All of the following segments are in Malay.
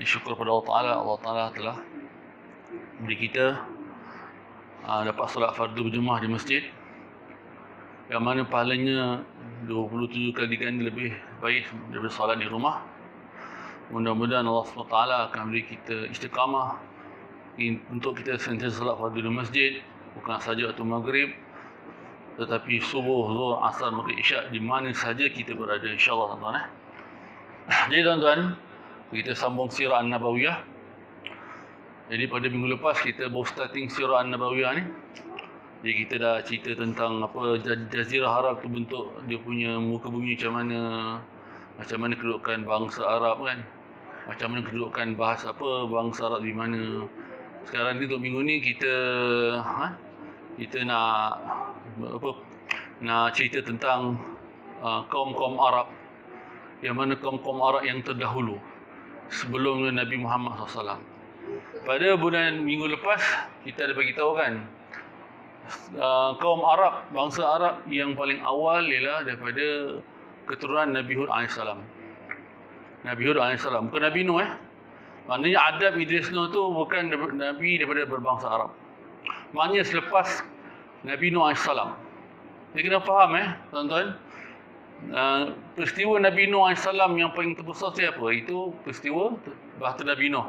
syukur pada Allah Ta'ala. Allah Ta'ala telah beri kita dapat solat fardu berjemaah di masjid, yang mana pahalanya 27 kali ganda lebih baik daripada solat di rumah. Mudah-mudahan Allah SWT akan beri kita istiqamah untuk kita sentiasa solat fardu di masjid, bukan saja waktu maghrib, tetapi subuh, zuhur, asar, maghrib, isyak, di mana saja kita berada, insyaAllah tuan-tuan. Jadi tuan-tuan, kita sambung Sirah An-Nabawiyah. Jadi pada minggu lepas kita baru starting Sirah An-Nabawiyah ni. Jadi kita dah cerita tentang apa Jazirah Arab tu bentuk dia punya muka bumi macam mana kedudukan bangsa Arab kan. Macam mana kedudukan bahasa bangsa Arab di mana. Sekarang ni untuk minggu ni kita nak cerita tentang kaum-kaum Arab, yang mana kaum-kaum Arab yang terdahulu sebelum Nabi Muhammad SAW. Pada bulan minggu lepas kita ada bagi tahu kan, kaum Arab, bangsa Arab yang paling awal ialah daripada keturunan Nabi Hud AS. Nabi Hud AS, bukan Nabi Nuh Maknanya Adam Idris Nuh tu bukan Nabi daripada berbangsa Arab. Maknanya selepas Nabi Nuh AS. Jadi kena faham tuan-tuan, peristiwa Nabi Nuh AS yang paling terbesar siapa? Itu peristiwa bahtera Nabi Nuh.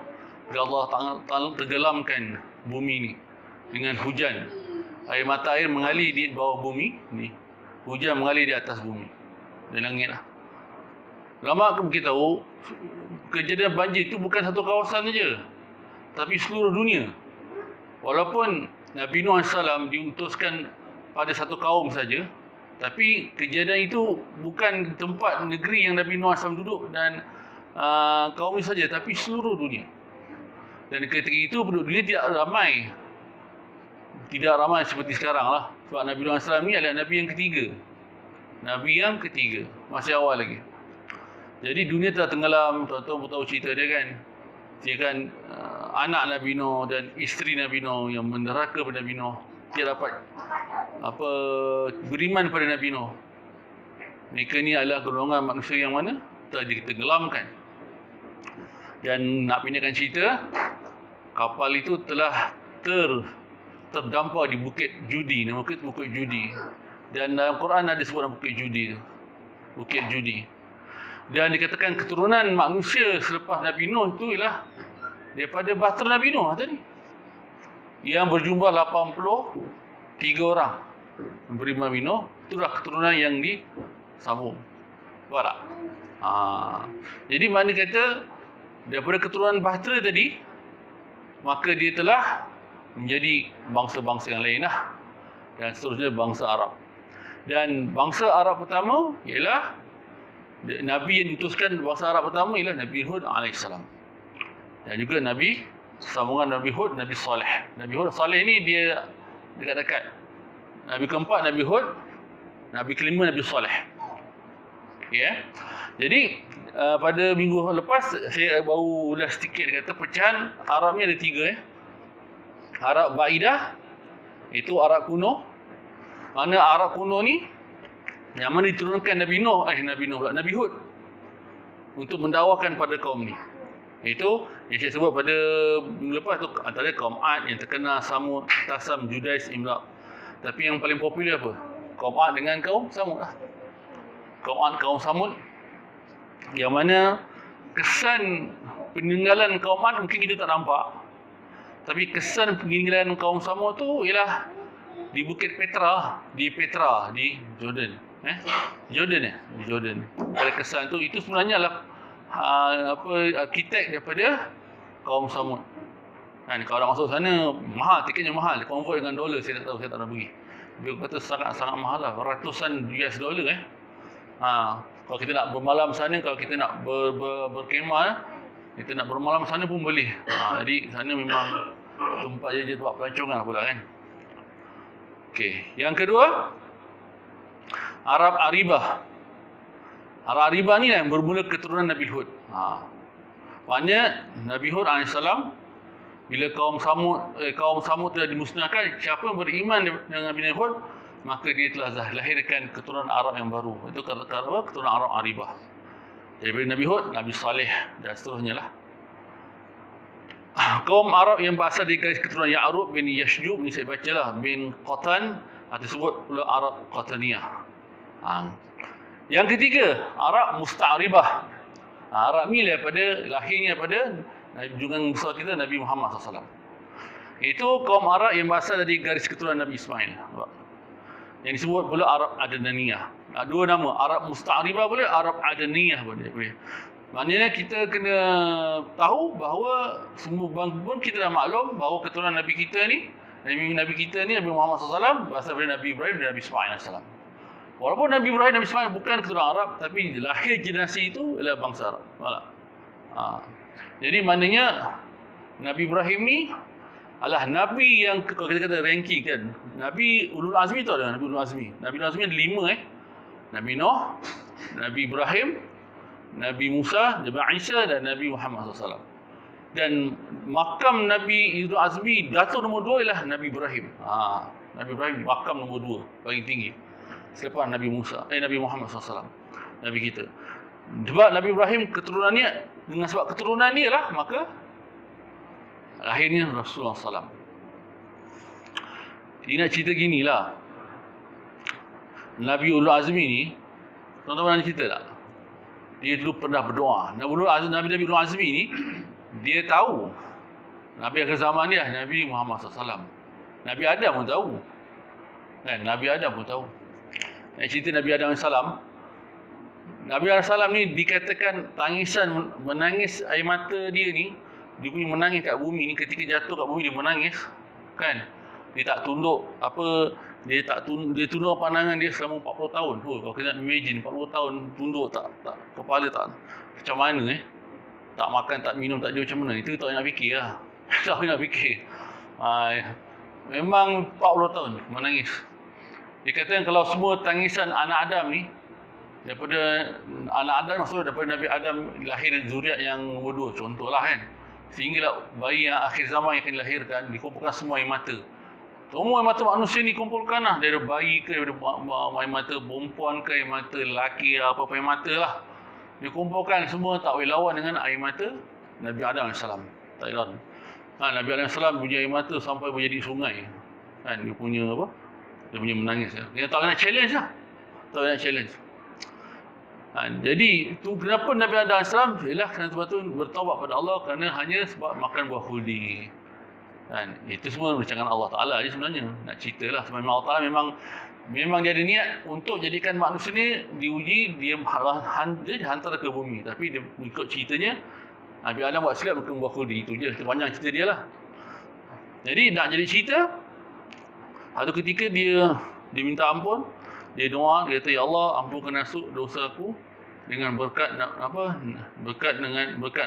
Allah Ta'ala tenggelamkan bumi ni dengan hujan. Mata air mengalir di bawah bumi ni. Hujan mengalir di atas bumi dan langit lah. Lama kita tahu kejadian banjir itu bukan satu kawasan saja, tapi seluruh dunia. Walaupun Nabi Nuh AS diutuskan pada satu kaum saja, tapi kejadian itu bukan tempat negeri yang Nabi Nuh AS duduk dan kaum ini saja, tapi seluruh dunia. Dan ketika itu penduduk dunia tidak ramai seperti sekarang lah. Sebab Nabi Nuh AS ni adalah Nabi yang ketiga. Nabi yang ketiga, masih awal lagi. Jadi dunia telah tenggelam. Tuan-tuan tahu cerita dia kan. Dia kan anak Nabi Nuh dan isteri Nabi Nuh yang menderhaka pada Nabi Nuh. Dia dapat beriman pada Nabi Nuh. Mereka ni adalah golongan manusia yang mana telah ditenggelamkan. Dan nak pendekkan cerita, kapal itu telah terdampar di Bukit Judi. Nama Bukit Judi. Dan dalam Quran ada sebut Bukit Judi tu. Bukit Judi. Dan dikatakan keturunan manusia selepas Nabi Nuh itu ialah daripada bahtera Nabi Nuh tadi, yang berjumlah 83 orang beriman Nabi Nuh. Itulah keturunan yang disambung. Faham tak? Jadi mana kata daripada keturunan bahtera tadi, maka dia telah menjadi bangsa-bangsa yang lain lah. Dan seterusnya bangsa Arab. Dan bangsa Arab pertama ialah Nabi yang diutuskan bangsa Arab pertama ialah Nabi Hud AS. Dan juga Nabi, sambungan Nabi Hud, Nabi Saleh. Nabi Hud Saleh ni dia dekat-dekat. Nabi keempat Nabi Hud, Nabi kelima Nabi Saleh. Ya. Jadi pada minggu lepas saya baru ulas sedikit kata pecahan Arab ni ada 3 Arab Ba'idah, itu Arab kuno. Mana Arab kuno ni yang mana diturunkan Nabi Hud untuk mendakwakan pada kaum ni. Itu yang saya sebut pada minggu lepas tu, antara kaum Ad yang terkenal, Samud, Tasam, Judais, Imlaq. Tapi yang paling popular apa? Kaum Ad dengan kaum Samud lah. Kaum Ad, kaum Samud, yang mana kesan peninggalan kaum Ad mungkin kita tak nampak, tapi kesan peninggalan kaum Samud tu ialah di Bukit Petra, di Jordan. Di Jordan. Pada kesan tu, itu sebenarnya adalah arkitek daripada kaum Samud. Kan, kalau nak masuk sana mahal, tiketnya mahal. Convert dengan dolar saya tak tahu, saya tak nak pergi. Dia kata sangat-sangat mahal lah, ratusan US dollar kalau kita nak bermalam sana, kalau kita nak berkemah, kita nak bermalam sana pun boleh. Jadi sana memang tempat je tempat pelancongan pula kan. Okey, yang kedua Arab Aribah. Arab Aribah ni yang bermula keturunan Nabi Hud. Maknanya Nabi Hud AS bila kaum Samud telah dimusnahkan, siapa yang beriman dengan Nabi Hud, maka dia telah lahirkan keturunan Arab yang baru. Itu keturunan Arab Aribah. Daripada Nabi Hud, Nabi Saleh dan seterusnya lah. kaum Arab yang berasal dari garis keturunan Ya'rub bin Yashjub, ni saya bacalah, bin Qatan, atau disebut pula Arab Qataniyah. Yang ketiga, Arab Musta'ribah. Arab ni lahirnya daripada junjungan besar kita Nabi Muhammad SAW. Itu kaum Arab yang berasal dari garis keturunan Nabi Ismail. Yang disebut pula Arab Adnaniyah. Dua nama, Arab Musta'ribah boleh, Arab Adnaniyah boleh. Maknanya kita kena tahu bahawa semua bangsa pun kita dah maklum bahawa keturunan Nabi kita ni, Nabi kita ni, Nabi Muhammad SAW, berasal dari Nabi Ibrahim dan Nabi Ismail SAW. Walaupun Nabi Ibrahim dan Nabi Ismail bukan keturunan Arab, tapi lahir generasi itu adalah bangsa Arab. Jadi maknanya Nabi Ibrahim ni adalah Nabi yang, kalau kita kata ranking kan, Nabi Ulul Azmi tu ada, Nabi Ulul Azmi. Nabi Ulul Azmi ada 5 Nabi Nuh, Nabi Ibrahim, Nabi Musa, Nabi Isa dan Nabi Muhammad SAW. Dan makam Nabi Ulul Azmi, datuk nombor 2 ialah Nabi Ibrahim. Nabi Ibrahim makam nombor 2 paling tinggi selepas Nabi Nabi Muhammad SAW, Nabi kita. Sebab Nabi Ibrahim keturunannya, dengan sebab keturunan dia lah, maka lahirnya Rasulullah SAW. Dia nak cerita gini lah, Nabi Ulul Azmi ni, tuan-tuan nak cerita tak? Dia dulu pernah berdoa. Nabi Ulul Azmi ni, dia tahu Nabi akhir zaman dia Nabi Muhammad SAW. Nabi Adam pun tahu kan? Nabi Adam pun tahu. Yang cerita Nabi Adam AS, Nabi Adam AS ni dikatakan tangisan, menangis air mata dia ni, dia punya menangis kat bumi ni, ketika jatuh kat bumi dia menangis kan, dia tak tunduk dia tunduk pandangan dia selama 40 tahun. Kalau kita nak imagine 40 tahun tunduk tak kepala tak macam mana tak makan, tak minum, tak ada macam mana, itu tak nak fikir lah. Tak nak fikir. Memang 40 tahun menangis. Dia kata kalau semua tangisan anak Adam ni, daripada anak Adam, maksudnya daripada Nabi Adam lahir dari zuriat yang nombor 2 contohlah kan, sehinggalah bayi yang akhir zaman yang akan dilahirkan, dikumpulkan semua air mata. Semua air mata manusia ni kumpulkan lah, dari bayi ke, daripada air mata perempuan ke, air mata lelaki, apa-apa air mata lah, dikumpulkan semua, tak boleh lawan dengan air mata Nabi Adam AS. Tak lawan. Nabi Adam AS punya air mata sampai menjadi sungai kan, dia punya dia punya menangis. Dia tak nak challenge lah, tak nak challenge. Jadi tu kenapa Nabi Adam AS ialah kerana sebab tu bertaubat pada Allah, kerana hanya sebab makan buah khuldi kan. Itu semua rancangan Allah Ta'ala je sebenarnya. Nak ceritalah sebab Allah Ta'ala memang dia ada niat untuk jadikan manusia ni diuji, dia hantar ke bumi. Tapi dia ikut ceritanya, Nabi Adam buat silap makan buah khuldi. Itu je, panjang cerita dia lah. Jadi nak jadi cerita, satu ketika dia minta ampun, dia doa, dia kata, ya Allah, ampunkan dosa aku dengan berkat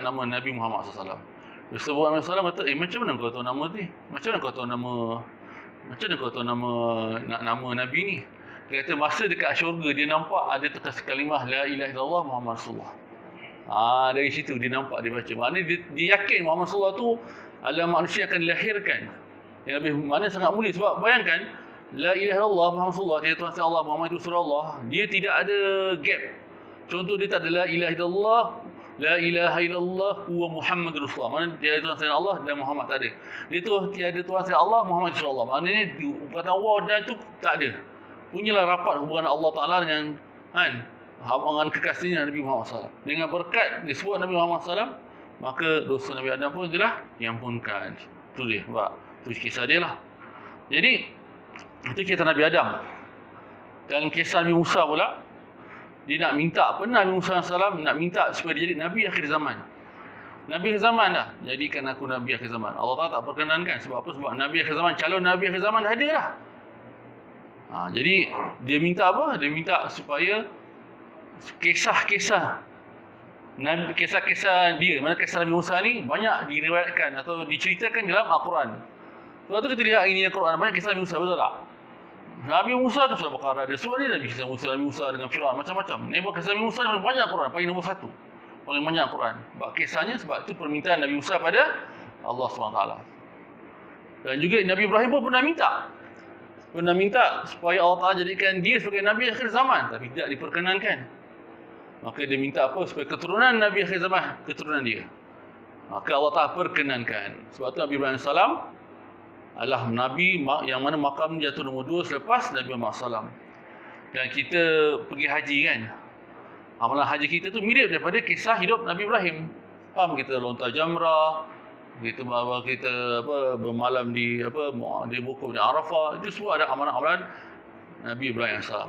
nama Nabi Muhammad SAW. Dia sebut Nabi SAW kata, macam mana kau tahu nama ni? Macam mana kau tahu nama Nabi ni? Dia kata masa dekat syurga dia nampak ada terkas kalimah la ilaha illallah Muhammad Rasulullah. Dari situ dia nampak, dia baca. Maknanya dia yakin Muhammad Rasulullah tu adalah manusia yang akan dilahirkan. Yang lebih mana sangat mulia, sebab bayangkan la ilaha illallah Muhammad Rasulullah, dia Tuhan Allah, Muhammad itu Rasulullah, dia tidak ada gap. Contoh dia tak ada la ilaha illallah, la ilaha illallah huwa Muhammad Rasulullah. Maknanya dia ada Tuhan Allah dan Muhammad tak ada. Dia tu tiada Tuhan Allah, Muhammad Rasulullah. Maknanya perkataan Allah dan tu tak ada. Punyalah rapat hubungan Allah Ta'ala dengan dengan kekasihnya Nabi Muhammad SAW. Dengan berkat disebut Nabi Muhammad SAW, maka dosa Nabi Adam pun telah diampunkan. Itu dia, itu kisah dia lah. Jadi itu kisah Nabi Adam. Dan kisah Nabi Musa pula, dia nak minta, Nabi Musa SAW nak minta supaya dia jadi Nabi akhir zaman. Nabi akhir zaman dah, jadikan aku Nabi akhir zaman. Allah Ta'ala tak perkenankan. Sebab apa? Sebab Nabi akhir zaman, calon Nabi akhir zaman dah ada lah. Jadi dia minta apa? Dia minta supaya kisah-kisah dia, mana kisah Nabi Musa ni banyak diriwayatkan atau diceritakan dalam Al-Quran. Sebab tu kita lihat ini Al-Quran, banyak kisah Nabi Musa, betul tak? Nabi Musa tu surah Baqarah ada, surah ni Nabi Musa dengan Fir'aun, macam-macam. Kisah Nabi Musa banyak Al-Quran, paling nombor 1. Paling banyak Al-Quran. Kisahnya sebab itu permintaan Nabi Musa pada Allah SWT. Dan juga Nabi Ibrahim pun pernah minta supaya Allah Ta'ala jadikan dia sebagai Nabi akhir zaman, tapi tidak diperkenankan. Maka dia minta apa? Supaya keturunan Nabi akhir zaman, keturunan dia. Maka Allah Ta'ala perkenankan. Sebab tu Nabi Ibrahim salam adalah Nabi yang mana makam jatuh nombor 2 selepas Nabi Muhammad SAW. Dan kita pergi haji kan, amalan haji kita tu mirip daripada kisah hidup Nabi Ibrahim. Faham, kita lontar jamrah, kita bermalam di di bukit di Arafah. Itu semua ada amalan-amalan Nabi Ibrahim SAW.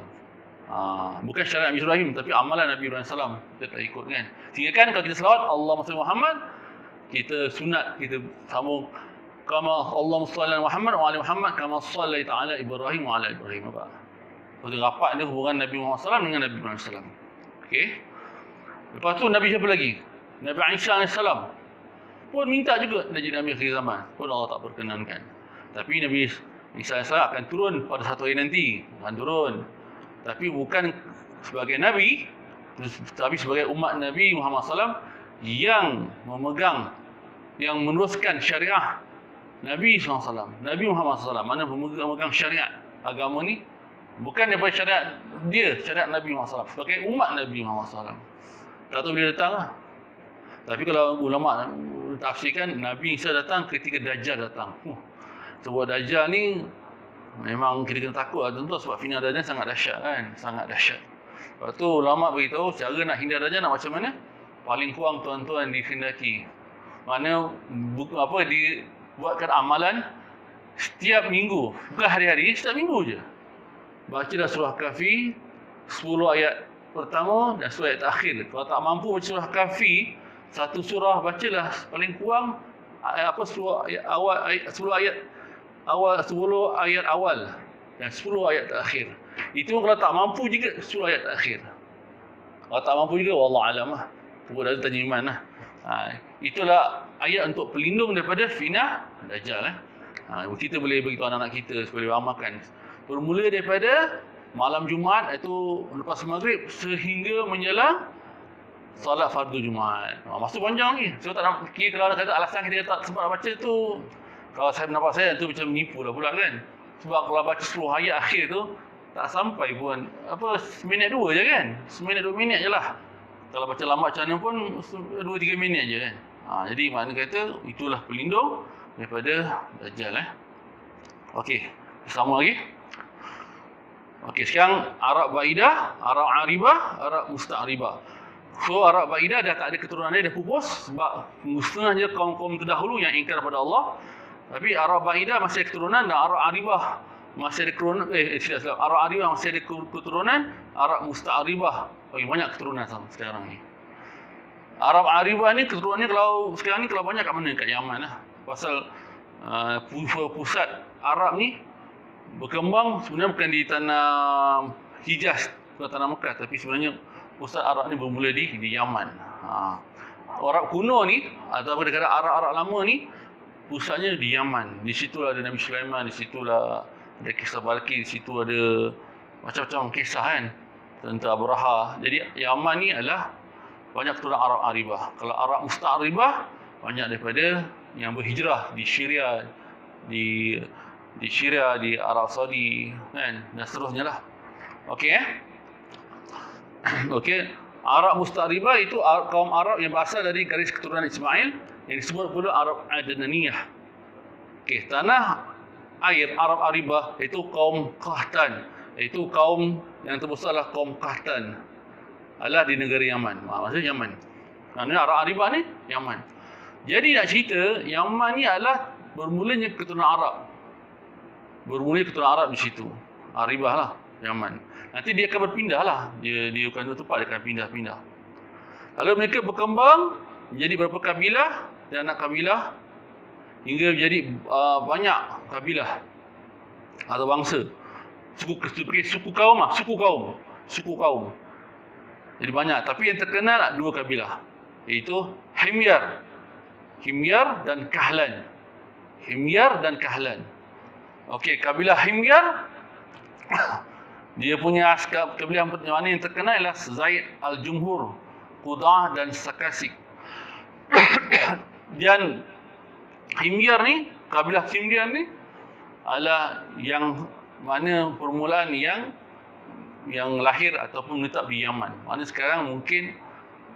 Bukan syariat Nabi Ibrahim, tapi amalan Nabi Ibrahim SAW kita tak ikut kan. Sehingga kan kalau kita selawat Allahumma salli Muhammad, kita sunat, kita sambung kama Allahumma salli Muhammad wa ali Muhammad kama sallaita ala Ibrahim wa ala Ibrahim. Apa? Itu rapat dia hubungan Nabi Muhammad SAW dengan Nabi Ibrahim SAW. Okey. Lepas tu Nabi siapa lagi? Nabi Isa AS pun minta juga nak jadi Nabi akhir zaman, pun Allah tak perkenankan. Tapi Nabi Isa AS akan turun pada satu hari nanti, akan turun. Tapi bukan sebagai Nabi, tapi sebagai umat Nabi Muhammad SAW yang memegang, yang meneruskan syariah Nabi SAW. Nabi Muhammad SAW mana memegang syariat agama ni, bukan daripada syariat dia, syariat Nabi Muhammad SAW, sebagai umat Nabi Muhammad SAW. Tak tahu bila datang lah. Tapi kalau ulama tafsirkan, Nabi Isa datang ketika Dajjal datang. Sebab Dajjal ni memang kita kena takut lah tentu, sebab fitnah Dajjal sangat dahsyat kan, sangat dahsyat. Lepas tu ulama beritahu cara nak hindar Dajjal nak macam mana? Paling kurang tuan-tuan dikendaki. Mana dibuatkan amalan setiap minggu, bukan hari-hari, setiap minggu je. Bacalah surah Kahfi 10 ayat pertama dan 10 ayat terakhir. Kalau tak mampu baca surah Kahfi, satu surah bacalah paling kurang 10 ayat awal dan 10 ayat terakhir. Itu kalau tak mampu juga 10 ayat terakhir. Kalau tak mampu juga wallah alam lah. Tunggu dah tanya iman lah. Itulah ayat untuk pelindung daripada fitnah Dajjal. Kita boleh beritahu anak-anak kita supaya amalkan. Bermula daripada malam Jumaat, itu lepas maghrib sehingga menjelang solat fardu Jumaat. Masa panjang ni. So tak nak kira, kalau kata alasan kita tak sempat baca tu, kalau saya pendapat saya tu macam menipu lah pula kan. Sebab kalau baca 10 ayat akhir tu tak sampai pun seminit 2 je kan. Seminit 2 minit je lah. Kalau baca lambat macam mana pun 2-3 minit je kan. Jadi makna kata itulah pelindung daripada Dajjal. Okey, sama lagi. Okey, sekarang Arab Baidah, Arab Aribah, Arab Musta'ribah. So Arab Baidah dah tak ada keturunan dia, dah pupus sebab musnahnya kaum-kaum terdahulu yang ingkar pada Allah. Tapi Arab Baidah masih ada keturunan, dan Arab Aribah masih ada keturunan. Arab Aribah masih ada keturunan, Arab Musta'ribah banyak keturunan sekarang ni. Arab Aribah ni keturunannya kalau sekarang ni kalau banyak kat mana? Kat Yaman lah. Pasal pusat Arab ni berkembang sebenarnya bukan di tanah Hijaz, bukan tanah Mekah, tapi sebenarnya pusat Arab ni bermula di Yaman. Arab kuno ni atau negara Arab lama ni pusatnya di Yaman. Di situlah ada Nabi Sulaiman, di situlah ada kisah Balqis, di situ ada macam-macam kisah kan tentang Abraha. Jadi Yaman ni adalah banyak keturunan Arab Aribah. Kalau Arab Musta'ribah banyak daripada yang berhijrah di Syria, di Syria, di Arab Saudi kan, dan seterusnya lah. Okey Okey, Arab Musta'ribah itu kaum Arab yang berasal dari garis keturunan Ismail yang disebut pula Arab Adnaniyah. Okey, tanah air Arab Aribah itu kaum Qahtan, itu kaum yang terbesarlah kaum Qahtan, adalah di negara Yaman. Maksudnya Yaman. Maksudnya Arab Aribah ni Yaman. Jadi nak cerita Yaman ni adalah bermulanya keturunan Arab. Bermula keturunan Arab di situ. Aribah lah, Yaman. Nanti dia akan berpindah lah. Dia bukan satu tempat, dia akan pindah-pindah. Lalu mereka berkembang menjadi beberapa kabilah dan anak kabilah hingga menjadi banyak kabilah atau bangsa. Suku kaum. Jadi banyak. Tapi yang terkenal dua kabilah, iaitu Himyar dan Kahlan. Himyar dan Kahlan. Okey, kabilah Himyar dia punya kabilah yang terkenal ialah Zaid Al-Jumhur, Qudah dan Sakasik. Dan Himyar ni, kabilah Himyar ni adalah yang mana permulaan yang lahir ataupun menetap di Yaman. Mana sekarang mungkin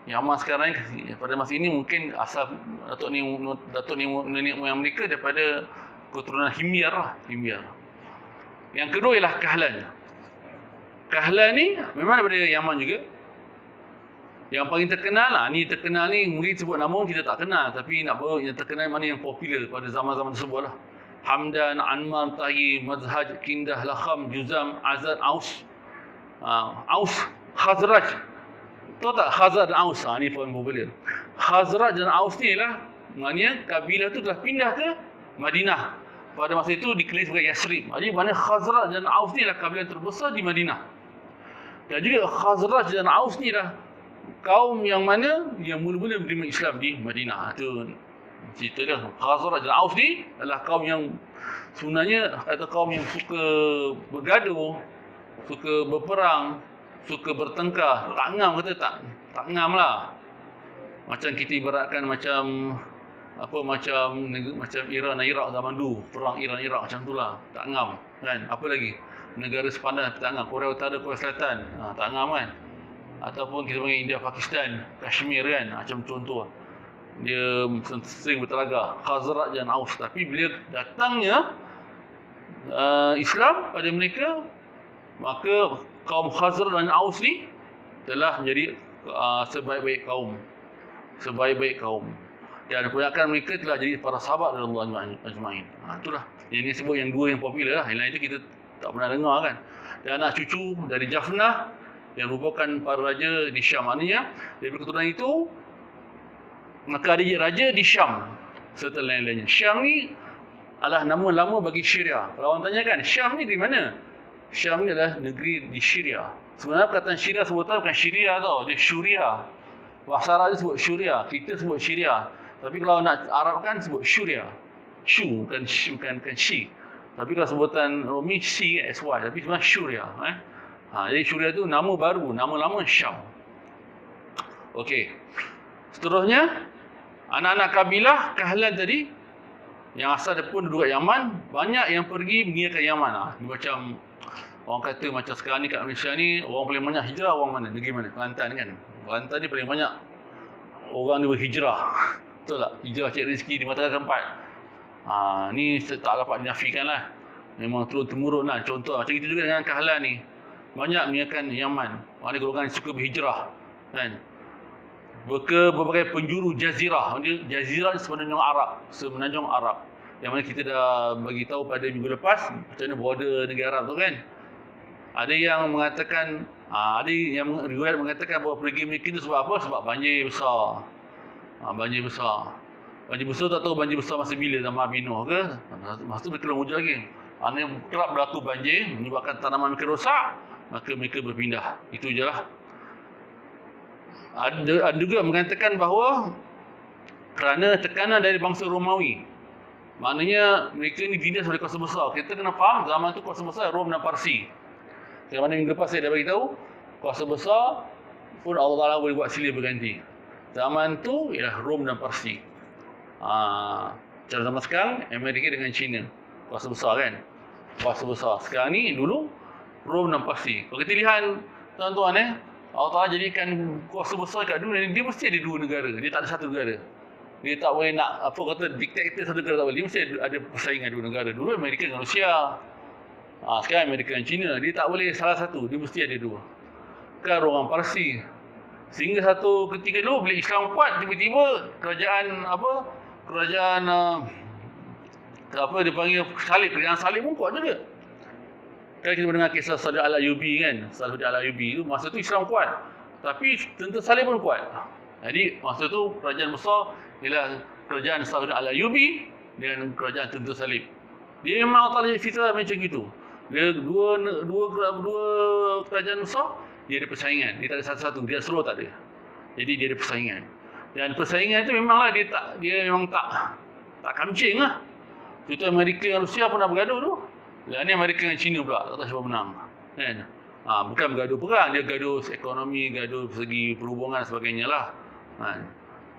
Yaman sekarang ni, pada masa ini mungkin asal Datuk nenek moyang mereka daripada keturunan Himyar lah, Himyar. Yang kedua ialah Kahlan. Kahlan ni memang daripada Yaman juga. Yang paling terkenal lah, ni mungkin sebut nama kita tak kenal, tapi nak bawa yang terkenal mana yang popular pada zaman-zaman tersebut lah. Hamdan, Anmar, Tahir, Mazhaj, Kindah, Lakham, Juzam, Azad, Aus. Aus, Khazraj. Tahu tak Khazraj dan Aus? Ni paling popular. Khazraj dan Aus ni lah, maknanya kabilah tu telah pindah ke Madinah. Pada masa itu dikenali sebagai Yasrib. Jadi mana Khazraj dan Aus ni lah kabilah terbesar di Madinah. Dan juga Khazraj dan Aus ni lah kaum yang mana yang mula-mula menerima Islam di Madinah. Itu cerita dia. Khazraj dan Aus ni adalah kaum yang sebenarnya atau kaum yang suka bergaduh, suka berperang, suka bertengkar. Tak ngam kata tak ngam lah. Macam kita ibaratkan macam Iran dan Iraq zaman dulu, perang Iran Iraq macam itulah. Tak ngam kan. Apa lagi? Negara sepadan tak ngam, Korea Utara, Korea Selatan, tak ngam kan. Ataupun kita panggil India, Pakistan, Kashmir kan, macam contoh. Dia sering bertelaga, Khazraj dan Aus. Tapi bila datangnya Islam pada mereka, maka kaum Khazraj dan Aus ni telah menjadi sebaik-baik kaum. Dan kebanyakan mereka telah jadi para sahabat dari Allah ajma'in. Itulah. Yang ini sebut yang dua yang popular lah. Yang lain itu kita tak pernah dengar kan. Dan anak cucu dari Jafnah yang merupakan para raja di Syam. Maknanya dari keturunan itu maka ada raja di Syam serta lain-lainnya. Syam ni adalah nama lama bagi Syria. Kalau orang tanya kan, Syam ni di mana? Syam ni adalah negeri di Syria. Sebenarnya perkataan Syria sebutan bukan Syria tau, dia Syuria. Bahasa Arab dia sebut Syuria, kita sebut Syria. Tapi kalau nak Arabkan sebut Syuria. Syu, bukan Syi. Tapi kalau sebutan Romi, Sy, SY. Tapi sebenarnya Syuria. Jadi Syuria tu nama baru, nama lama Syam. Okey. Seterusnya, anak-anak kabilah Kahlan tadi, yang asal dia pun duduk kat Yaman, banyak yang pergi meninggalkan Yaman. Macam orang kata macam sekarang ni kat Malaysia ni, orang paling banyak hijrah orang mana? Negeri mana? Kelantan kan? Kelantan ni paling banyak orang dia berhijrah. Betul tak? Hijrah cari rezeki di mata tempat. Ni tak dapat dinafikan lah. Memang turun-temurun lah. Contoh macam itu juga dengan Kahlan ni. Banyak meninggalkan Yaman. Mana golongan suka berhijrah. Kan? Ke berbagai penjuru jazirah. Jazirah semenanjung Arab. Yang mana kita dah bagi tahu pada minggu lepas macam mana border negara Arab tu kan. Ada yang mengatakan, ada yang riwayat mengatakan bahawa pergi mereka itu sebab apa? Sebab banjir besar. Banjir besar tak tahu banjir besar masa bila, zaman Nabi Nuh ke? Masa tu mereka belum wujud lagi. Kerana kerap berlaku banjir menyebabkan tanaman mereka rosak, maka mereka berpindah. Itu je lah. Ada juga mengatakan bahawa kerana tekanan dari bangsa Romawi, maknanya mereka ni dinas oleh kuasa besar. Kita kena faham zaman tu kuasa besar Rom dan Parsi. Yang mana minggu lepas saya dah beritahu, kuasa besar pun Allah Ta'ala boleh buat silih berganti. Zaman tu ialah Rom dan Parsi. Macam zaman sekarang, Amerika dengan China. Kuasa besar kan? Kuasa besar. Sekarang ni, dulu, Rom dan Parsi. Kalau kita lihat, tuan-tuan Allah Ta'ala jadikan kuasa besar kat dunia ni, dia mesti ada dua negara. Dia tak ada satu negara. Dia tak boleh nak, diktator satu negara tak boleh. Dia mesti ada persaingan dua negara. Dulu Amerika dengan Rusia. Sekarang Amerika dan China. Dia tak boleh salah satu. Dia mesti ada dua. Kan orang Parsi. Sehingga satu ketika dulu bila Islam kuat, tiba-tiba kerajaan dipanggil salib, kerajaan salib pun kuat juga. Kan kita mendengar kisah Saudi Al-Ayyubi kan. Saudi Al-Ayyubi tu masa tu Islam kuat, tapi tentera salib pun kuat. Jadi masa tu kerajaan besar ialah kerajaan Saudi Al-Ayyubi dengan kerajaan tentera salib. Dia memang Allah Ta'ala fitnah macam gitu. Dia dua kerajaan besar, dia ada persaingan. Dia tak ada satu-satu, dia seluruh tak ada. Jadi dia ada persaingan. Dan persaingan itu memanglah dia memang tak kamcing lah. Contoh Amerika dan Rusia pun dah bergaduh tu. Dan ni Amerika dengan China pula, tak tahu siapa menang. Kan? Bukan bergaduh perang, dia gaduh ekonomi, gaduh segi perhubungan dan sebagainya lah.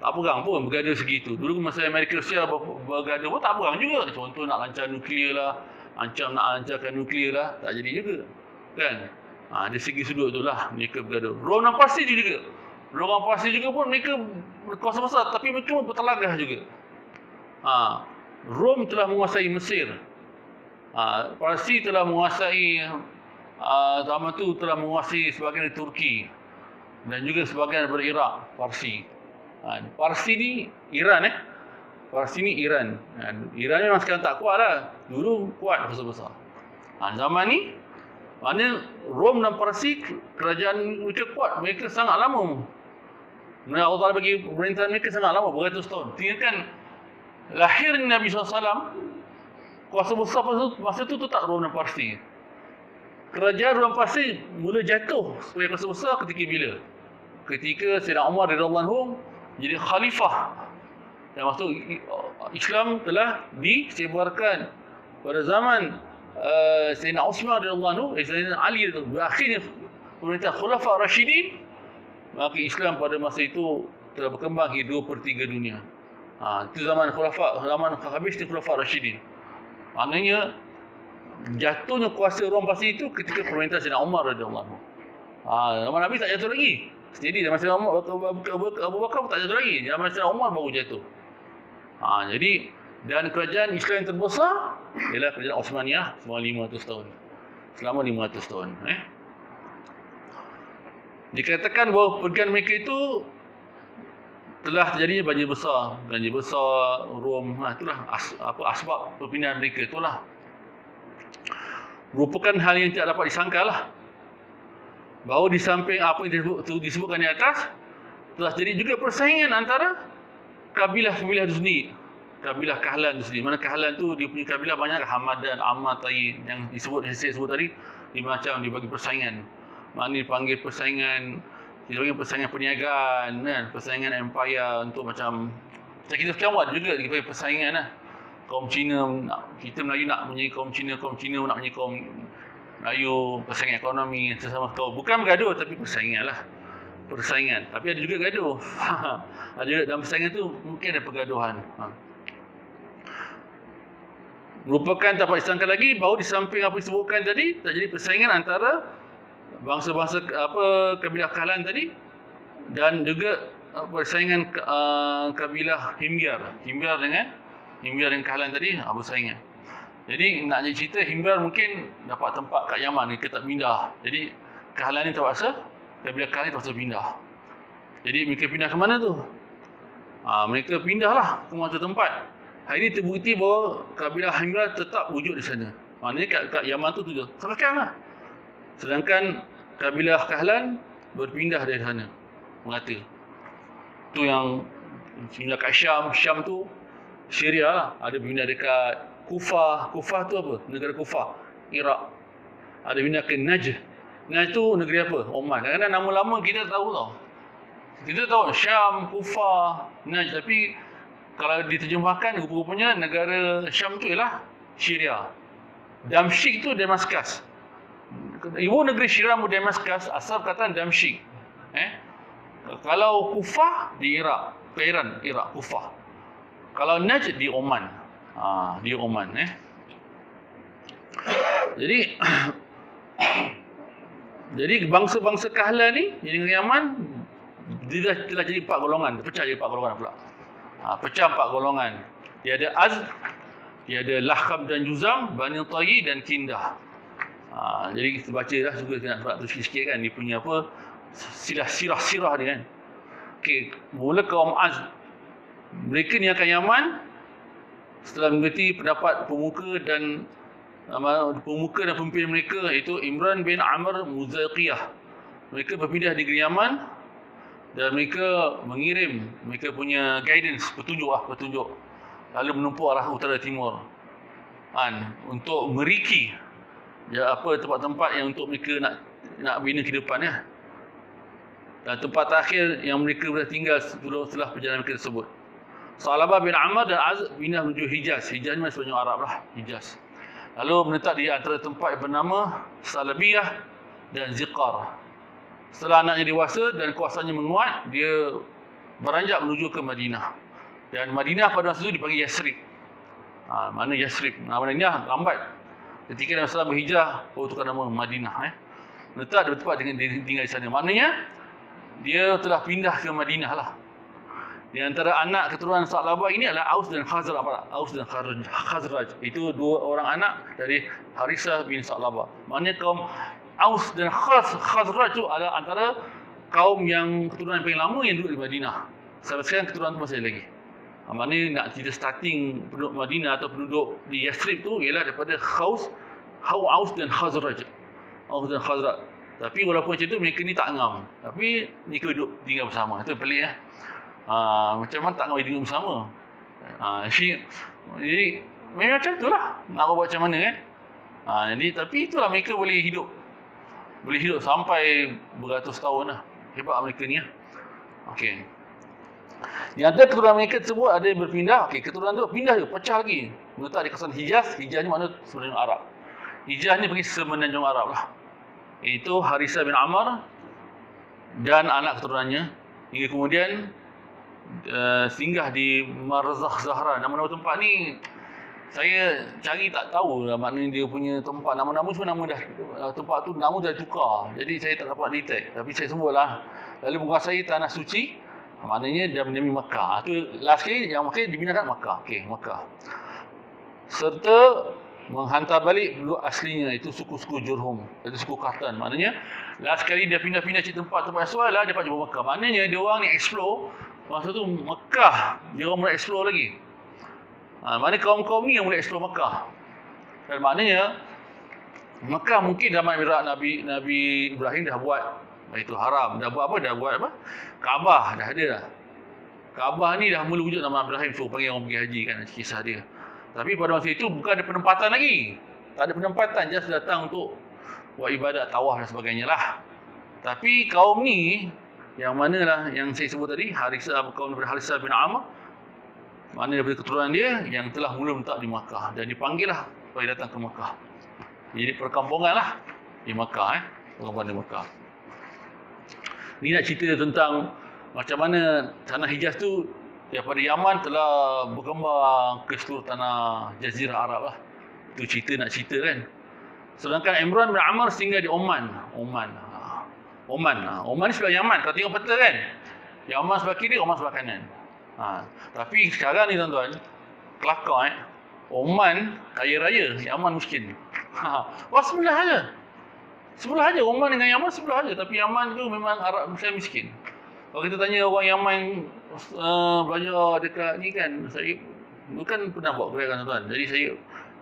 Tak perang pun, bergaduh segitu. Dulu masa Amerika Rusia bergaduh pun tak perang juga. Contoh nak lancar nuklear lah, nak lancarkan nuklear lah, tak jadi juga. Kan? Dari segi sudut tu lah mereka bergaduh. Rom dan Parsi juga. Orang Parsi juga pun mereka berkuasa besar, tapi mereka pun bertelagah juga. Rom telah menguasai Mesir. Parsi telah menguasai zaman tu telah menguasai sebahagian dari Turki dan juga sebahagian daripada Iraq, Parsi. Parsi ni Iran Parsi ni Iran. Iran memang sekarang tak kuat lah. Dulu kuat besar-besar. Zaman ni mana Rom dan Parsi kerajaan mereka kuat, mereka sangat lama. Allah Ta'ala bagi pemerintahan mereka sangat lama, beratus tahun. Tinggalkan lahir Nabi SAW, kuasa besar masa tu tak Rom dan Parsi. Kerajaan Rom Parsi mula jatuh sebagai kuasa besar ketika bila? Ketika Sayyidina Umar radhiyallahu anhu jadi khalifah. Dan maksud Islam telah disebarkan pada zaman Sayyidina Uthman radhiyallahu anhu, Sayyidina Ali itu berakhirnya pemerintah Khulafa Rashidin, maka Islam pada masa itu telah berkembang hingga 2/3 dunia. Itu zaman habis Khulafa Rashidin. Maknanya jatuhnya kuasa Rom Parsi itu ketika pemerintah Sayyidina Umar radhiyallahu anhu. Zaman Nabi tak jatuh lagi. Jadi zaman Sayyidina Abu Bakar pun tak jatuh lagi. Zaman Sayyidina Umar baru jatuh. Jadi dan kerajaan Islam yang terbesar ialah kerajaan Osmaniyah selama 500 tahun. Selama 500 tahun. Dikatakan bahawa pergian mereka itu telah terjadi banjir besar Rom. Itulah asbab perpindahan mereka itulah. Merupakan hal yang tidak dapat disangkalah. Bahawa di samping apa yang disebutkan di atas, telah terjadi juga persaingan antara kabilah-kabilah itu sendiri. Kabilah Kahlan itu sendiri. Mana Kahlan tu dia punya kabilah banyak, Hamadan, Ammar, Ta'i yang saya sebut tadi, macam dibagi persaingan. Maknanya dipanggil persaingan perniagaan, persaingan empire untuk macam kita kiamat juga dipanggil persaingan lah. Kaum Cina, kita Melayu nak punya kaum Cina nak punya kaum Melayu, persaingan ekonomi sesama kaum. Bukan bergaduh tapi persaingan lah. Persaingan. Tapi ada juga gaduh. Ada juga dalam persaingan tu mungkin ada pergaduhan. Merupakan tak dapat disangka lagi bahawa di samping apa disebutkan tadi, terjadi persaingan antara bangsa-bangsa kabilah Kahlan tadi dan juga persaingan kabilah Himyar dengan Kahlan tadi bersaingan. Jadi nak jadi cerita Himyar mungkin dapat tempat kat Yaman, mereka tak pindah. Jadi Kahlan ni terpaksa, kabilah Kahlan ni terpaksa pindah. Jadi mereka pindah ke mana tu? Mereka pindahlah ke satu tempat. Hari ini terbukti bahawa kabilah Himyar tetap wujud di sana. Maknanya kat Yaman tu sekarang lah. Sedangkan kabilah Kahlan berpindah dari sana, merata. Tu yang pindah kat Syam tu Syria lah. Ada pindah dekat Kufah tu apa? Negara Kufah, Iraq. Ada pindah ke Najd. Najd tu negeri apa? Oman. Kadang-kadang nama lama kita tahu tau. Kita tahu Syam, Kufah, Najd, tapi kalau diterjemahkan rupa-rupanya negara Syam tu ialah Syria. Damsyik tu Damaskus. Ibu negeri Syria Damaskus, asal perkataan Damsyik. Kalau Kufah di Iraq, Iraq Kufah. Kalau Najd di Oman. Di Oman. Jadi bangsa-bangsa Kahlan ni di negeri Yaman dia telah jadi 4 golongan, pecah jadi 4 golongan pula. Pecah 4 golongan. Dia ada Azd, dia ada Lahkam dan Juzam, Bani Ta'i dan Kindah. Jadi kita baca dah juga nak tu sikit kan dia punya apa sirah dia kan. Okey, mula kaum Azd. Mereka ni akan Yaman setelah mengerti pendapat pemuka dan pemimpin mereka iaitu Imran bin Amr Muzaqiyah. Mereka berpindah di negeri Yaman dan mereka mengirim mereka punya guidance, petunjuk lalu menempuh arah utara timur untuk meriki tempat-tempat yang untuk mereka nak bina kehidupan ya. Dan tempat terakhir yang mereka boleh tinggal setelah perjalanan mereka tersebut. Salabah bin Amr dan Azd pindah menuju Hijaz. Hijaz ni sebenarnya Arab lah, Hijaz. Lalu menetap di antara tempat yang bernama Salabiyah dan Ziqar. Setelah anaknya dewasa dan kuasanya menguat, dia beranjak menuju ke Madinah. Dan Madinah pada masa itu dipanggil Yasrib. Mana Yasrib? Madinah lambat. Ketika Nabi SAW berhijrah, tukar nama Madinah. Menetap dia bertempat tinggal di sana. Maknanya dia telah pindah ke Madinah lah. Di antara anak keturunan Sa'labah ini adalah Aus dan Khazraj. Aus dan Khazraj. Itu dua orang anak dari Harithah bin Sa'labah. Maknanya kaum Aus dan Khazraj itu adalah antara kaum yang keturunan paling lama yang duduk di Madinah. Sampai sekarang keturunan itu masih ada lagi. Maknanya nak cerita starting penduduk Madinah atau penduduk di Yathrib tu ialah daripada Aus dan Khazraj. Aus dan Khazraj. Tapi walaupun macam tu mereka ni tak ngam. Tapi mereka duduk tinggal bersama. Itu pelik macam mana tak ngam tinggal bersama. Jadi memang macam itulah. Nak buat macam mana kan. Jadi tapi itulah mereka boleh hidup sampai beratus tahun lah. Hebat mereka ni lah. Okey. Di antara keturunan mereka tersebut ada yang berpindah. Okey, keturunan tu pindah je, pecah lagi. Menetap di kawasan Hijaz. Hijaz ni makna semenanjung Arab. Hijaz ni pergi semenanjung Arab lah. Iaitu Harithah bin Ammar dan anak keturunannya. Hingga kemudian singgah di Marzakh Zahran. Nama-nama tempat ni saya cari tak tahu lah maknanya dia punya tempat. Nama-nama semua nama dah tempat tu nama dah tukar. Jadi saya tak dapat detect. Tapi saya sebutlah. Lalu menguasai tanah suci, maknanya dia menjadi Makkah. Itu last kali yang Makkah dibinakan Makkah. Okey, Makkah. Serta menghantar balik penduduk aslinya, itu suku-suku Jurhum, itu suku Qahtan. Maknanya last kali dia pindah-pindah cari tempat-tempat asal lah, dia dapat jumpa Makkah. Maknanya dia orang ni explore masa tu Makkah, dia orang mula explore lagi. Maknanya kaum-kaum ni yang mula explore Makkah. Dan maknanya Makkah mungkin zaman Nabi Ibrahim dah buat itu haram, dah buat apa? Dah buat apa? Kaabah dah ada dah. Kaabah ni dah mula wujud nama Ibrahim, so panggil orang pergi haji kan, kisah dia. Tapi pada masa itu bukan ada penempatan lagi. Tak ada penempatan, just datang untuk buat ibadat, tawaf dan sebagainya lah. Tapi kaum ni, yang mana lah yang saya sebut tadi, kaum daripada Harithah bin Ammar, mana daripada keturunan dia yang telah mula menetap di Makkah. Dan dipanggil lah supaya datang ke Makkah. Jadi perkampungan lah di Makkah. Perkampungan di Makkah. Ni nak cerita tentang macam mana tanah Hijaz tu daripada Yaman telah berkembang ke seluruh tanah Jazirah Arab lah. Itu nak cerita kan. Sedangkan Imran bin Ammar singgah di Oman ni sebelah Yaman. Kalau tengok peta kan, Yaman sebelah kiri, Oman sebelah kanan. Tapi sekarang ni tuan-tuan, kelakar Oman kaya raya, Yaman miskin. Wah, sebelah aja Oman dengan Yaman sebelah aja. Tapi Yaman tu memang Arab miskin. Kalau kita tanya orang Yaman belajar dekat ni kan, saya bukan pernah buat gerakan tuan-tuan. Jadi saya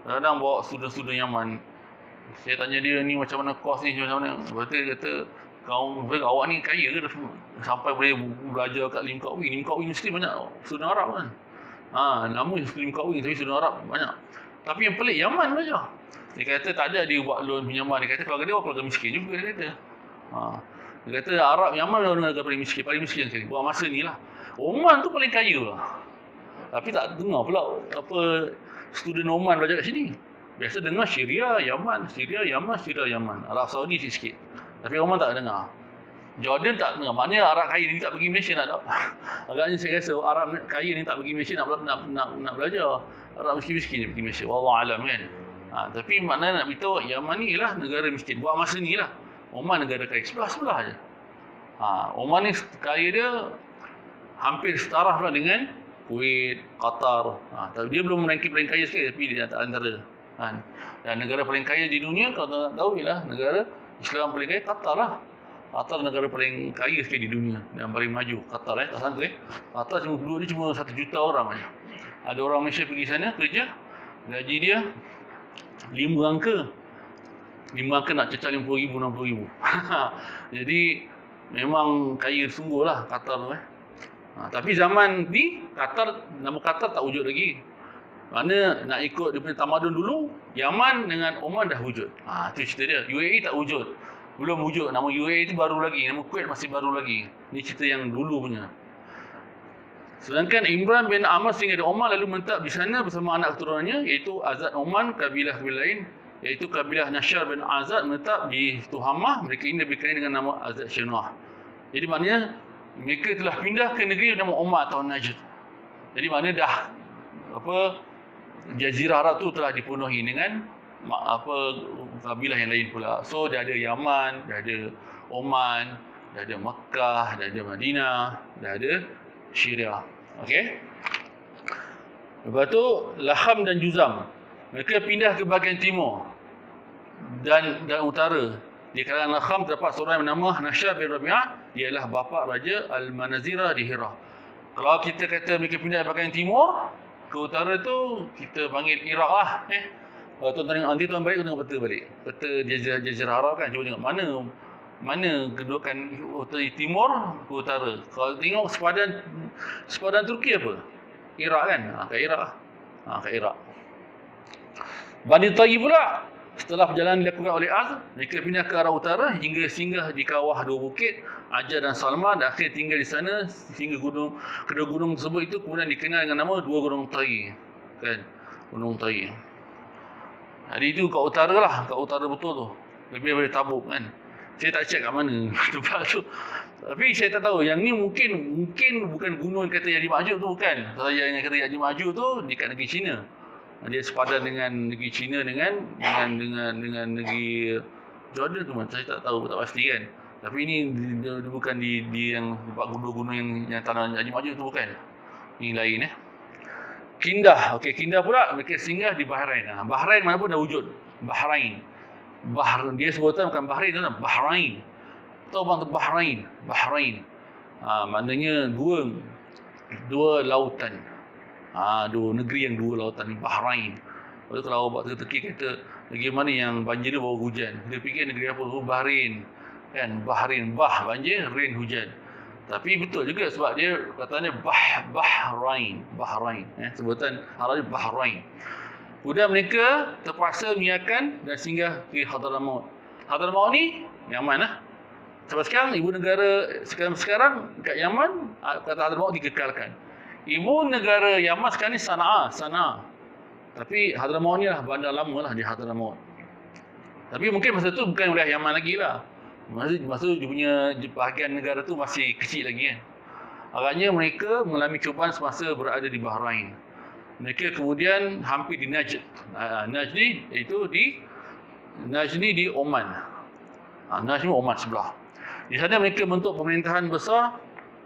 kadang bawa student-student Yaman. Saya tanya dia ni macam mana kos ni, macam mana. Dia kata, awak ni kaya ke sampai boleh belajar kat Lim Kok Wing. Lim Kok Wing mesti banyak student Arab kan. Nama Lim Kok Wing tapi student Arab banyak. Tapi yang pelik Yaman belajar. Dia kata tak ada dia buat loan pinjaman. Dia kata keluarga dia keluarga miskin juga dia kata. Dia kata Arab Yaman adalah negara paling miskin sekali. Buat masa ni lah. Oman tu paling kaya lah. Tapi tak dengar pula apa student Oman belajar kat sini. Biasa dengar Syria, Yaman, Arab Saudi sikit. Tapi Oman tak dengar. Jordan tak dengar. Maknanya Arab kaya ni tak pergi Malaysia nak. Agaknya saya rasa Arab kaya ni tak pergi Malaysia nak belajar. Arab miskin-miskin dia pergi Malaysia. Wallahualam kan. Tapi maknanya nak beritahu Yaman ni lah negara miskin. Buat masa ni lah. Oman negara kaya. Sebelah je. Oman ni kaya dia hampir setara lah dengan Kuwait, Qatar. Tapi dia belum ranking paling kaya sekali, tapi dia antara. Dan negara paling kaya di dunia, kalau tak tahu ialah negara Islam paling kaya, Qatar lah. Qatar negara paling kaya sekali di dunia dan paling maju. Qatar tak sangka Qatar penduduk dia cuma 1 juta orang aja. Ada orang Malaysia pergi sana kerja, gaji dia 5 angka nak cecah 50,000, 60,000. Jadi memang kaya sungguh lah Qatar tu. Tapi zaman ni nama Qatar tak wujud lagi. Mana nak ikut dia punya tamadun dulu, Yaman dengan Oman dah wujud. Tu cerita dia. UAE tak wujud. Belum wujud. Nama UAE itu baru lagi. Nama Kuwait masih baru lagi. Ni cerita yang dulu punya. Sedangkan Imran bin Ammar singgah di Oman lalu menetap di sana bersama anak keturunannya iaitu Azad Oman, kabilah-kabilah lain iaitu kabilah Nashar bin Azad menetap di Tuhamah. Mereka ini lebih kenal dengan nama Azad Shinwah. Jadi maknanya mereka telah pindah ke negeri nama Oman atau Najd. Jadi maknanya dah Jazirah Arab tu telah dipenuhi dengan kabilah yang lain pula. So dia ada Yaman, dia ada Oman, dah ada Makkah, dah ada Madinah, dah ada Syria. Okey. Lepas tu Laham dan Juzam, mereka pindah ke bahagian timur dan utara. Di kalangan Laham terdapat seorang yang bernama Nasyar bin Rabi'ah, dia adalah bapa Raja Al-Manazirah di Hira. Kalau kita kata mereka pindah ke bahagian timur, ke utara tu kita panggil Iraq lah. Kalau tuan tengok nanti tuan balik, tengok peta balik. Peta Jazirah Arab kan, cuba tengok mana kedudukan timur ke utara. Kalau tengok sepadan Turki apa? Iraq kan? Kat Iraq. Kat Iraq. Bani Tayyib pula, setelah perjalanan dilakukan oleh Az, mereka pindah ke arah utara hingga singgah di kawah dua bukit, Ajar dan Salma, dan akhirnya tinggal di sana sehingga kedua gunung tersebut itu kemudian dikenal dengan nama dua gunung Tai. Kan? Gunung Tai. Jadi itu kat utara lah, kat utara betul tu. Lebih daripada Tabuk kan. Saya tak check kat mana tempat tu. Tapi saya tak tahu, yang ni mungkin bukan gunung kata Yadi Ma'jud tu, bukan. Saya yang kata Yadi Ma'jud tu dekat negeri China. Dia sepadan dengan negeri China dengan negeri Jordan tu, saya tak tahu, tak pasti kan. Tapi ini dia bukan di yang tempat gunung yang tanah Yadi Ma'jud tu, bukan. Ini lain Kindah. Okey, Kindah pula mereka singgah di Bahrain. Bahrain mana pun dah wujud. Bahrain. Dia sebutan bukan Bahrain, tu Bahrain. Tahu bang tu Bahrain. Maknanya dua lautan. Dua negeri yang dua lautan ni, Bahrain. Lepas tu kalau awak teka-teki kata negeri mana yang banjir dia bawa hujan, dia fikir negeri apa? Bahrain. Kan, Bahrain, banjir, rain hujan. Tapi betul juga sebab dia katanya Bahrain. Sebutan Arab dia Bahrain. Kemudian mereka terpaksa meninggalkan dan singgah ke Hadramaut. Hadramaut ni Yaman lah. Sampai sekarang ibu negara sekarang kat Yaman, kata Hadramaut dikekalkan. Ibu negara Yaman sekarang ni Sana'a. Tapi Hadramaut ni lah bandar lama lah di Hadramaut. Tapi mungkin masa tu bukan wilayah Yaman lagi lah. Masa dia punya bahagian negara tu masih kecil lagi kan. Agaknya mereka mengalami cubaan semasa berada di Bahrain. Mereka kemudian hampir di Najd. Najd ni di Oman. Najd ni Oman sebelah. Di sana mereka bentuk pemerintahan besar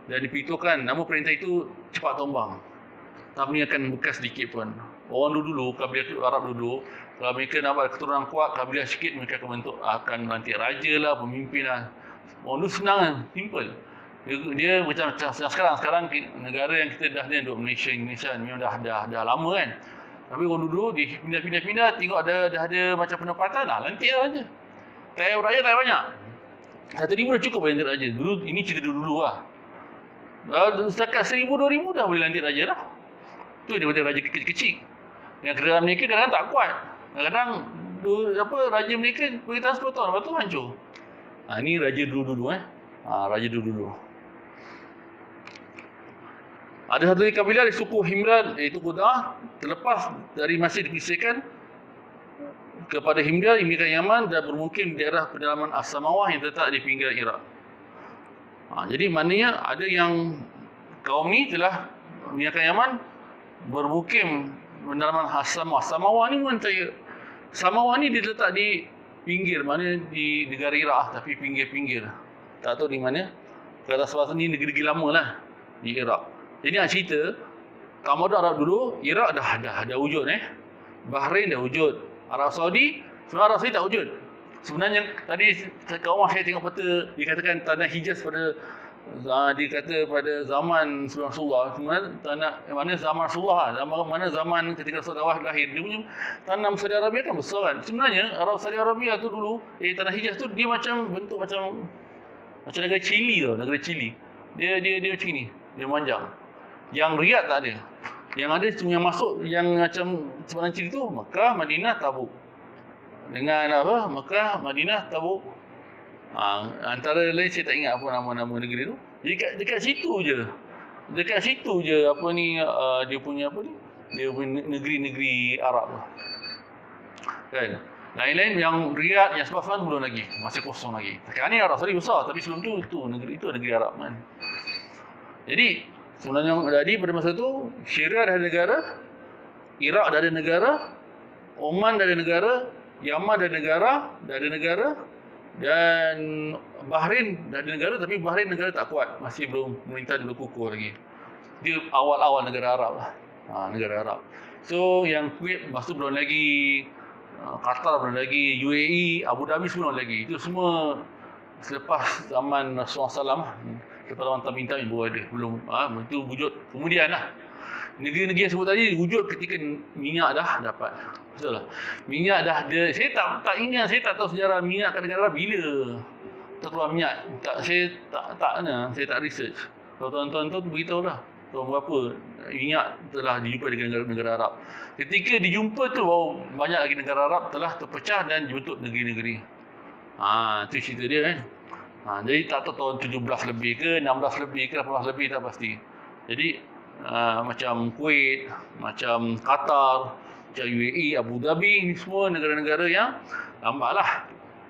dan dipitukan nama perintah itu cepat tombang. Tak meninggalkan bekas sedikit pun. Orang dulu kabilah Arab dulu, kalau mereka nak buat keturunan kuat, kabilah sikit mereka akan melantik raja lah, pemimpin lah. Orang dulu senang kan, simple. Dia macam sekarang negara yang kita dah ni duduk Malaysia memang dah lama kan. Tapi orang dulu dia pindah tengok dah ada macam pendapatan lah, lantik lah raja. Kaya raja tak banyak. 1,000 dah cukup lantik raja. Dulu ini cerita dulu lah. Setakat 1,000-2,000 dah boleh lantik raja lah. Tu dia kata raja kecil-kecil. Yang kerajaan mereka kadang-kadang tak kuat. Kadang-kadang raja mereka beri tahan 10 tahun, lepas tu hancur. Ni raja dulu-dulu raja dulu-dulu. Ada satu kabilah di suku Himran, iaitu Qudah, terlepas dari masih dipisahkan kepada Himdan, imigran Yaman dan bermukim di daerah pedalaman As-Samawah yang terletak di pinggiran Iraq. Jadi maknanya ada yang kaum ni telah meninggalkan Yaman, bermukim pedalaman As-Samawah. Samawah ni bukan saya. Samawah ni dia terletak di pinggir, mana di negara Iraq, tapi pinggir-pinggir. Tak tahu di mana. Kata sebab ni negeri-negeri lama lah di Iraq. Jadi nak cerita, Tamadun Arab dulu, Iraq dah wujud Bahrain dah wujud. Arab Saudi, sebenarnya Arab Saudi tak wujud. Sebenarnya tadi kat rumah saya tengok peta, dikatakan tanah Hijaz dikata pada zaman Rasulullah. Sebenarnya tanah mana zaman Rasulullah, zaman ketika Rasulullah lahir, dia punya tanah Saudi Arabia kan besar kan. Sebenarnya Arab Saudi Arabia tu dulu, tanah Hijaz tu dia macam bentuk macam negara Chili tau, negara Chili. Dia macam ni, dia panjang. Yang Riyadh tak ada. Yang ada cuma yang masuk yang macam sebenarnya Chili tu Mekah, Madinah, Tabuk. Dengan Mekah, Madinah, Tabuk. Antara lain saya tak ingat apa nama-nama negeri tu. Dekat situ je. Dia punya negeri-negeri Arab tu. Kan? Lain-lain yang Riyadh, yang sebab-sebab belum lagi, masih kosong lagi. Sekarang ni Arab Saudi besar, tapi sebelum tu negeri Arab kan. Jadi sebenarnya pada masa tu Syria dah ada negara, Iraq dah ada negara, Oman dah ada negara, Yaman dah ada negara, Dan Bahrain dah ada negara, tapi Bahrain negara tak kuat, masih belum pemerintah belum kukuh lagi. Dia awal-awal negara Arab lah. Negara Arab. So yang Kuwait lepas tu belum lagi, Qatar belum lagi, UAE, Abu Dhabi semua belum lagi. Itu semua selepas zaman Rasulullah SAW, selepas zaman Tabi'in baru ada. Belum, itu wujud kemudian lah. Negeri-negeri yang sebut tadi wujud ketika minyak dah dapat. Betul lah. Minyak dah ada. Saya tak ingat, saya tak tahu sejarah minyak kat negara bila terkeluar minyak. Saya tak research. Kalau tuan-tuan tu beritahu lah. Tahun berapa minyak telah dijumpa di negara Arab. Ketika dijumpa tu baru banyak lagi negara Arab telah terpecah dan dibentuk negeri-negeri. Itu cerita dia kan. Jadi tak tahu tahun 17 lebih ke, 16 lebih ke, 18 lebih tak pasti. Jadi macam Kuwait, macam Qatar, macam UAE, Abu Dhabi, ni semua negara-negara yang lambat lah.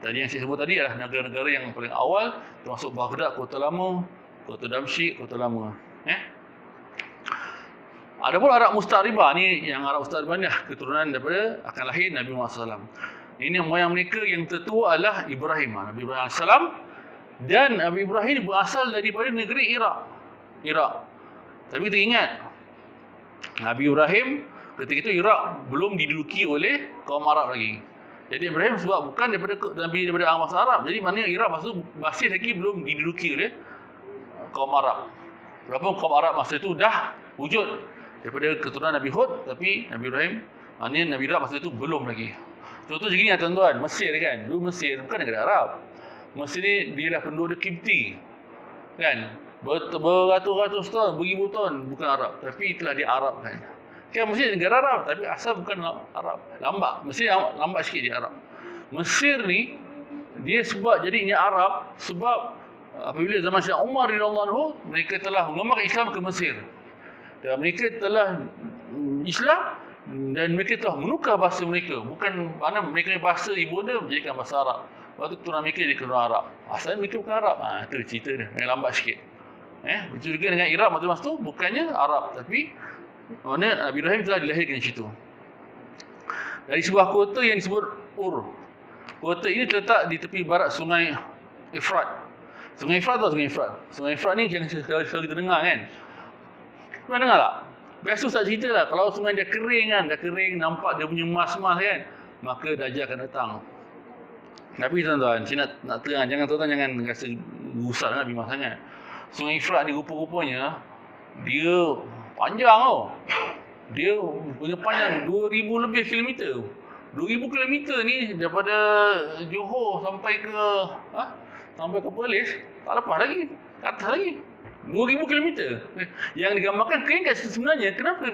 Tadi yang saya sebut tadi adalah negara-negara yang paling awal, termasuk Baghdad, Kota Lama, Kota Damsyik, Kota Lama. Ada pun Arab Mustaribah ni, yang Arab Mustaribah ni keturunan daripada akan lahir Nabi Muhammad SAW. Ini moyang mereka yang tertua adalah Ibrahim, Nabi Ibrahim AS. Dan Nabi Ibrahim berasal daripada negeri Iraq. Tapi kita ingat, Nabi Ibrahim ketika itu Iraq belum diduduki oleh kaum Arab lagi. Jadi Ibrahim sebab bukan daripada bangsa Arab, jadi maknanya Iraq masih lagi belum diduduki oleh kaum Arab. Walaupun kaum Arab masa itu dah wujud daripada keturunan Nabi Hud, tapi Nabi Ibrahim, maknanya Nabi Iraq masa itu belum lagi. Contoh begini tuan-tuan, Mesir kan, dulu Mesir bukan negara Arab. Mesir ni dia lah penduduk Kipti, kan, beratus-ratus tahun, beribu tahun bukan Arab, tapi telah diarabkan. Kan Mesir negara Arab, tapi asal bukan Arab. Lambat, Mesir lambat sikit dia Arab. Mesir ni dia sebab jadinya Arab sebab apabila zaman Syekh Umar radhiyallahu anhu, mereka telah mengamalkan Islam ke Mesir. Dan mereka telah Islam dan mereka telah menukar bahasa mereka. Bukan mana mereka bahasa ibunda menjadikan bahasa Arab. Lepas tu keturunan mereka jadi keturunan Arab. Asalnya mereka bukan Arab. Itu cerita dia. Yang lambat sikit. Betul juga dengan Iraq masa tu bukannya Arab, tapi mana Nabi Ibrahim telah dilahirkan di situ. Dari sebuah kota yang disebut Ur. Kota ini terletak di tepi barat sungai Efrat. Sungai Efrat atau Sungai Efrat? Sungai Efrat ni yang selalu kita dengar kan. Pernah dengar tak? Biasa tak cerita lah. Kalau sungai dah kering kan, nampak dia punya mas-mas kan, maka Dajjal akan datang. Tapi tuan-tuan, saya nak terang, tuan-tuan jangan rasa gusar Nabi Muhammad sangat. Sungai Efrat ni rupa-rupanya dia panjang tau. Dia punya panjang 2000 lebih kilometer. 2000 kilometer ni daripada Johor sampai ke Perlis, tak lepas lagi, ke atas lagi. 2000 kilometer. Yang digambarkan kering kat situ sebenarnya. Kenapa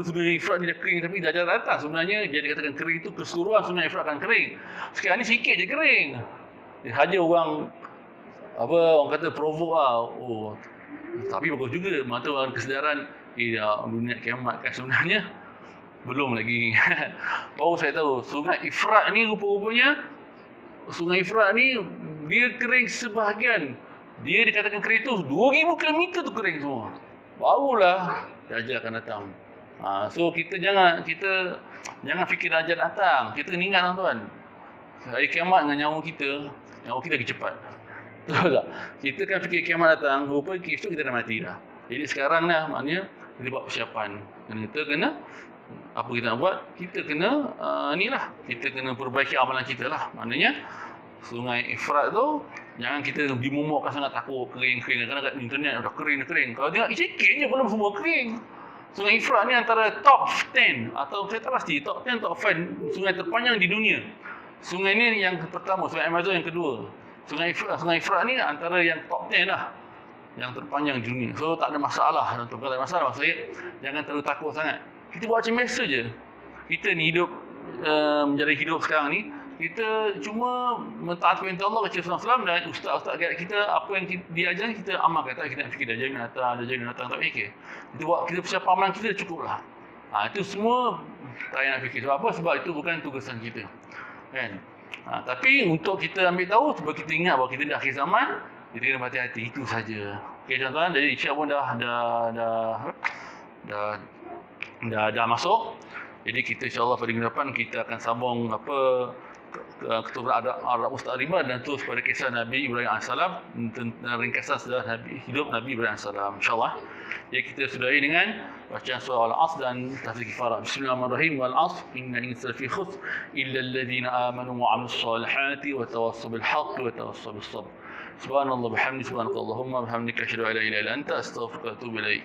Sungai Efrat ni dah kering tapi Dajjal datang? Sebenarnya dia dikatakan kering itu keseluruhan Sungai Efrat akan kering. Sekarang ni sikit je kering. Saja orang kata provoke lah. Tapi bagus juga. Mata orang kesedaran dunia kiamat kan sebenarnya belum lagi. Baru saya tahu Sungai Efrat ni rupa-rupanya Sungai Efrat ni dia kering sebahagian. Dia dikatakan kering tu 2000 km tu kering semua. Barulah Dajjal akan datang. So kita jangan fikir Dajjal datang. Kita kena ingat tuan-tuan. Hari kiamat dengan nyawa kita lagi cepat. Betul tak? Kita kan fikir kiamat datang, rupa esok kita dah mati dah. Jadi sekarang dah maknanya kita buat persiapan. Kita kena apa kita nak buat? Kita kena kita kena perbaiki amalan kita lah. Maknanya Sungai Efrat tu jangan kita dimomokkan sangat, takut kering. Kadang-kadang kat internet dah kering. Kalau tengok sikit je belum semua kering. Sungai Efrat ni antara top 10 atau saya tak pasti top 10 top 5 sungai terpanjang di dunia. Sungai ni yang pertama, Sungai Amazon yang kedua. Sungai Efrat ni antara yang top 10 lah, yang terpanjang di dunia. So tak ada masalah. Kalau tak ada masalah, maksudnya jangan terlalu takut sangat. Kita buat macam biasa je. Kita ni hidup menjadi hidup sekarang ni, kita cuma mentaati perintah Allah, baca surah dan ustaz-ustaz kita apa yang dia ajar kita amalkan. Tak kita nak fikir Dajjal datang tak fikir. Kita persiapan amalan kita cukuplah. Itu semua tak payah nak fikir. Sebab apa? Sebab itu bukan tugasan kita. Kan? Tapi untuk kita ambil tahu, sebab kita ingat bahawa kita dah akhir zaman, kita kena berhati-hati. Itu saja. Okey tuan-tuan, jadi Isyak pun dah masuk. Jadi kita insya-Allah pada minggu depan kita akan sambung keturunan Arab Musta'rimah dan terus pada kisah Nabi Ibrahim AS, ringkasan sejarah hidup Nabi Ibrahim AS. InsyaAllah. Jadi kita sudahi dengan bacaan surah Al-Asr dan tafsir kifarah. Bismillahirrahmanirrahim. Wal-Asr inna insana fi khusr illa alladhina amanu wa 'amilus salihati wa tawassaw bil haqqi wa tawassaw bis sabr. Subhanallah bihamdihi subhanakallahumma bihamdika asyhadu an la ilaha illa anta astaghfiruka wa atubu ilaik.